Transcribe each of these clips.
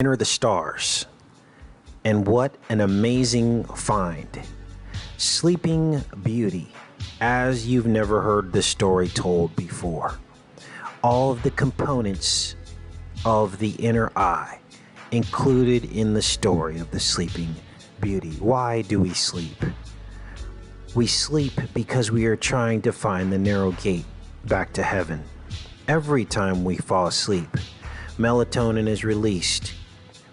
Enter the stars. And what an amazing find. Sleeping Beauty, as you've never heard the story told before. All of the components of the inner eye included in the story of the Sleeping Beauty. Why do we sleep? We sleep because we are trying to find the narrow gate back to heaven. Every time we fall asleep, melatonin is released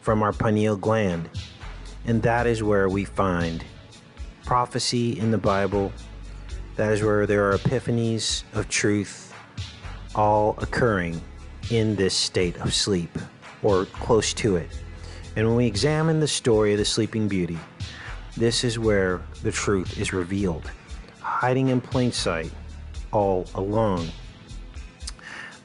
from our pineal gland, and that is where we find prophecy in the Bible. That is where there are epiphanies of truth, all occurring in this state of sleep, or close to it. And when we examine the story of the Sleeping Beauty, this is where the truth is revealed, hiding in plain sight all along.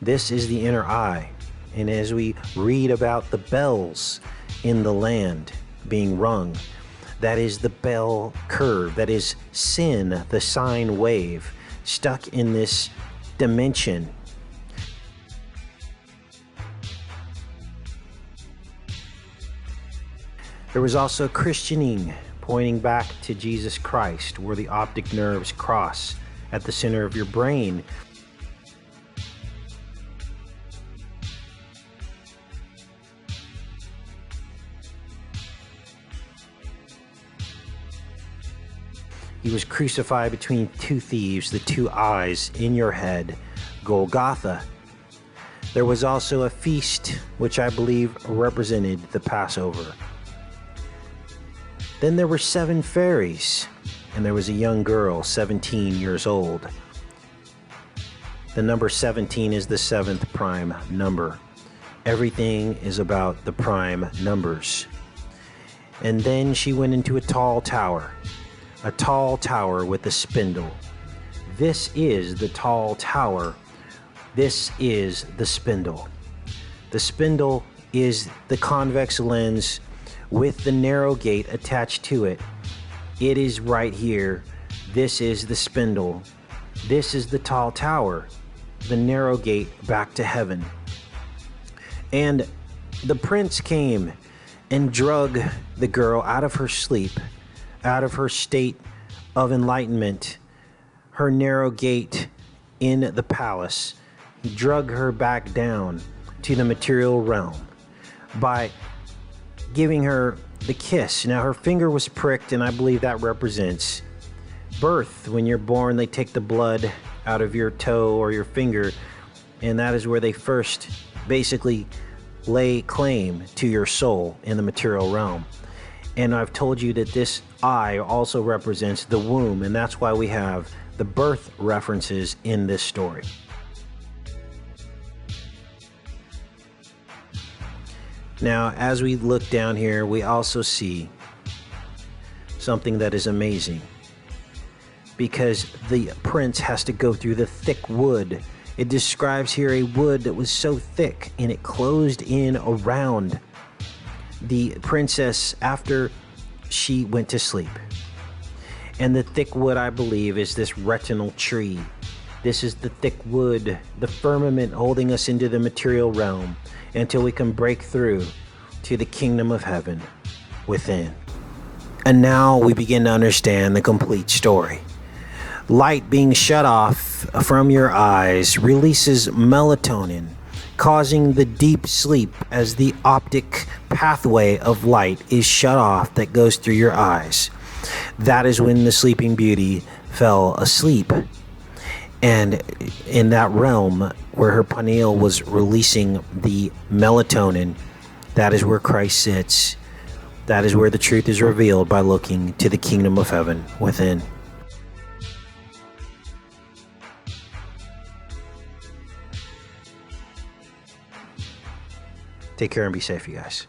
This is the inner eye. And as we read about the bells in the land being rung, that is the bell curve, that is sin, the sine wave, stuck in this dimension. There was also Christianing, pointing back to Jesus Christ, where the optic nerves cross at the center of your brain. He was crucified between two thieves, the two eyes in your head, Golgotha. There was also a feast, which I believe represented the Passover. Then there were 7 fairies, and there was a young girl, 17 years old. The number 17 is the 7th prime number. Everything is about the prime numbers. And then she went into a tall tower with a spindle. This is the tall tower. This is the spindle. The spindle is the convex lens with the narrow gate attached to it. It is right here. This is the spindle. This is the tall tower, the narrow gate back to heaven. And the prince came and drug the girl out of her sleep, out of her state of enlightenment, her narrow gate in the palace. He drug her back down to the material realm by giving her the kiss. Now her finger was pricked, and I believe that represents birth. When you're born, they take the blood out of your toe or your finger, and that is where they first basically lay claim to your soul in the material realm. And I've told you that this eye also represents the womb, and that's why we have the birth references in this story. Now, as we look down here, we also see something that is amazing, because the prince has to go through the thick wood. It describes here a wood that was so thick, and it closed in around the princess after she went to sleep. And the thick wood, I believe, is this retinal tree. This is the thick wood, the firmament holding us into the material realm until we can break through to the kingdom of heaven within. And now we begin to understand the complete story. Light being shut off from your eyes releases melatonin, causing the deep sleep as the optic pathway of light is shut off that goes through your eyes. That is when the Sleeping Beauty fell asleep. And in that realm where her pineal was releasing the melatonin, that is where Christ sits. That is where the truth is revealed by looking to the kingdom of heaven within. Take care and be safe, you guys.